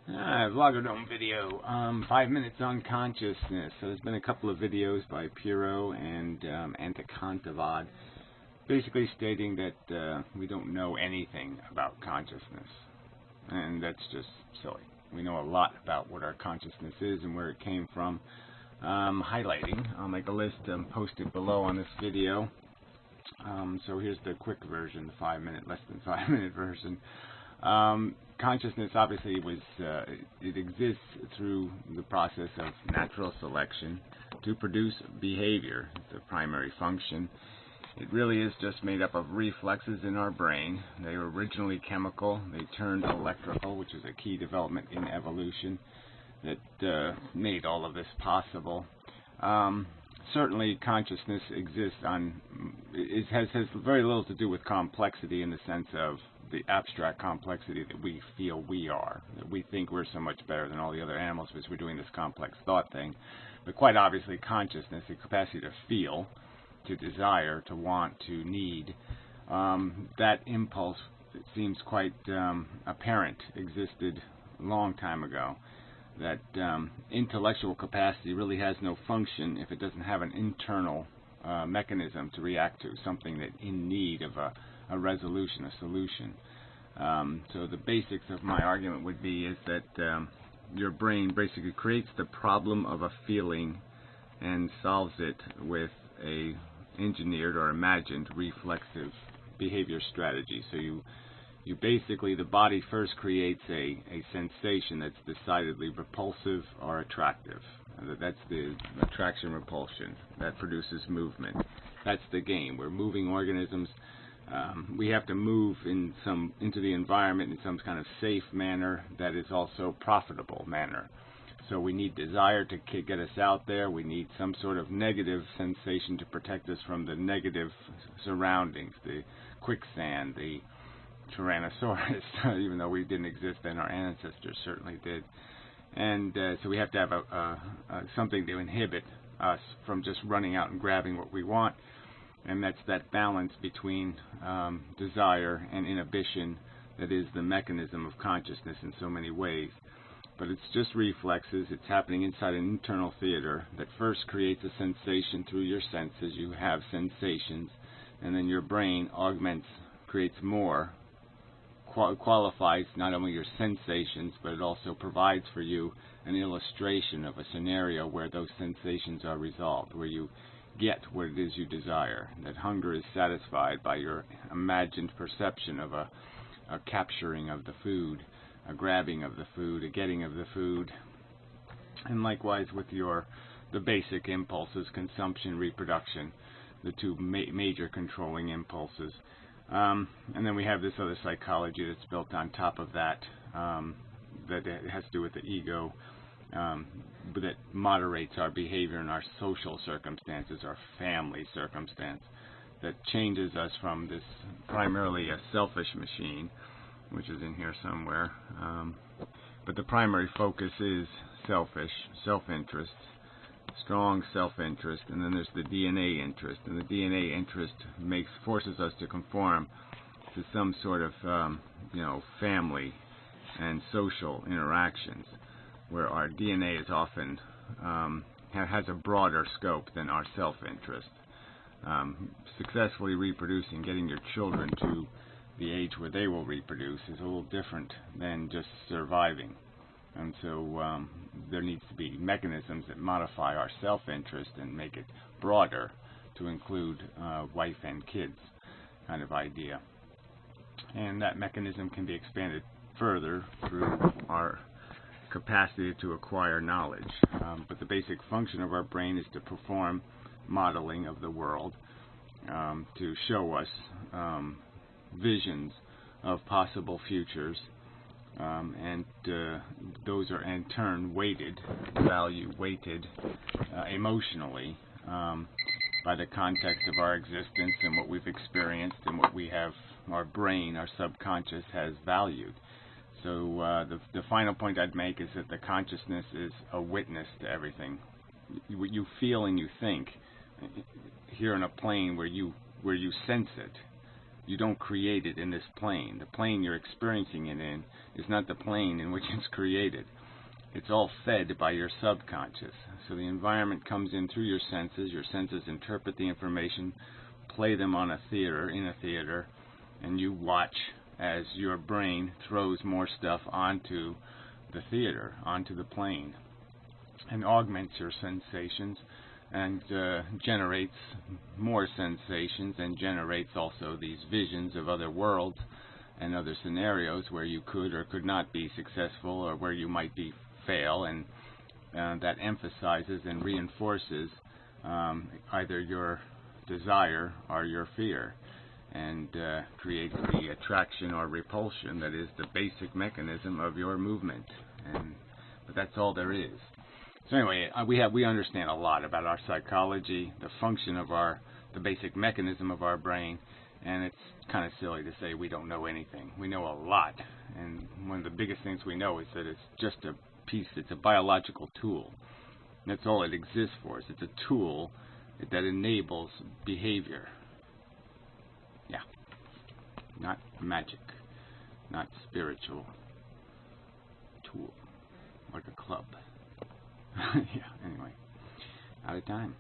Vlogodome video, 5 minutes on consciousness. So there's been a couple of videos by Piro and Antikantavad basically stating that we don't know anything about consciousness. And that's just silly. We know a lot about what our consciousness is and where it came from. Highlighting, I'll make a list posted below on this video. So here's the quick version, the 5 minute, less than 5 minute version. Consciousness obviously it exists through the process of natural selection to produce behavior. It's a primary function. It really is just made up of reflexes in our brain. They were originally chemical. They turned electrical, which is a key development in evolution that made all of this possible. Certainly consciousness exists it has very little to do with complexity in the sense of the abstract complexity that we feel we are, that we think we're so much better than all the other animals because we're doing this complex thought thing. But quite obviously consciousness, the capacity to feel, to desire, to want, to need, that impulse, it seems quite apparent, existed a long time ago. That intellectual capacity really has no function if it doesn't have an internal mechanism to react to, something that in need of a resolution, a solution. So the basics of my argument would be is that your brain basically creates the problem of a feeling and solves it with a engineered or imagined reflexive behavior strategy. So you basically, the body first creates a sensation that's decidedly repulsive or attractive. That's the attraction repulsion. That produces movement. That's the game. We're moving organisms. We have to move into the environment in some kind of safe manner that is also profitable manner. So we need desire to get us out there. We need some sort of negative sensation to protect us from the negative surroundings, the quicksand, the Tyrannosaurus, even though we didn't exist then, our ancestors certainly did. And so we have to have something to inhibit us from just running out and grabbing what we want. And that's that balance between desire and inhibition that is the mechanism of consciousness in so many ways. But it's just reflexes. It's happening inside an internal theater that first creates a sensation through your senses. You have sensations, and then your brain augments, creates more, qualifies not only your sensations, but it also provides for you an illustration of a scenario where those sensations are resolved, where you get what it is you desire, that hunger is satisfied by your imagined perception of a capturing of the food, a grabbing of the food, a getting of the food. And likewise with the basic impulses, consumption, reproduction, the two major controlling impulses. And then we have this other psychology that's built on top of that, that has to do with the ego, that moderates our behavior in our social circumstances, our family circumstance, that changes us from this primarily a selfish machine, which is in here somewhere. But the primary focus is selfish, self-interest, strong self-interest, and then there's the DNA interest, and the DNA interest forces us to conform to some sort of family and social interactions, where our DNA is often has a broader scope than our self-interest. Successfully reproducing, getting your children to the age where they will reproduce is a little different than just surviving. And so there needs to be mechanisms that modify our self-interest and make it broader to include wife and kids kind of idea. And that mechanism can be expanded further through our capacity to acquire knowledge. But the basic function of our brain is to perform modeling of the world, to show us visions of possible futures, and those are in turn weighted emotionally by the context of our existence and what we've experienced and what we have, our brain, our subconscious has valued. So the final point I'd make is that the consciousness is a witness to everything. What you feel and you think here on a plane where you sense it You don't create it in this plane. The plane you're experiencing it in is not the plane in which it's created. It's all fed by your subconscious. So the environment comes in through your senses. Your senses interpret the information, play them on in a theater, and you watch as your brain throws more stuff onto the theater, onto the plane, and augments your sensations, and generates more sensations, and generates also these visions of other worlds and other scenarios where you could or could not be successful, or where you might be fail, and that emphasizes and reinforces either your desire or your fear, and creates the attraction or repulsion that is the basic mechanism of your movement. But that's all there is. So anyway, we understand a lot about our psychology, the function of the basic mechanism of our brain, and it's kind of silly to say we don't know anything. We know a lot, and one of the biggest things we know is that it's just a piece, it's a biological tool. And that's all it exists for. It's a tool that enables behavior. Yeah. Not magic, not spiritual tool, like a club. Yeah, anyway, out of time.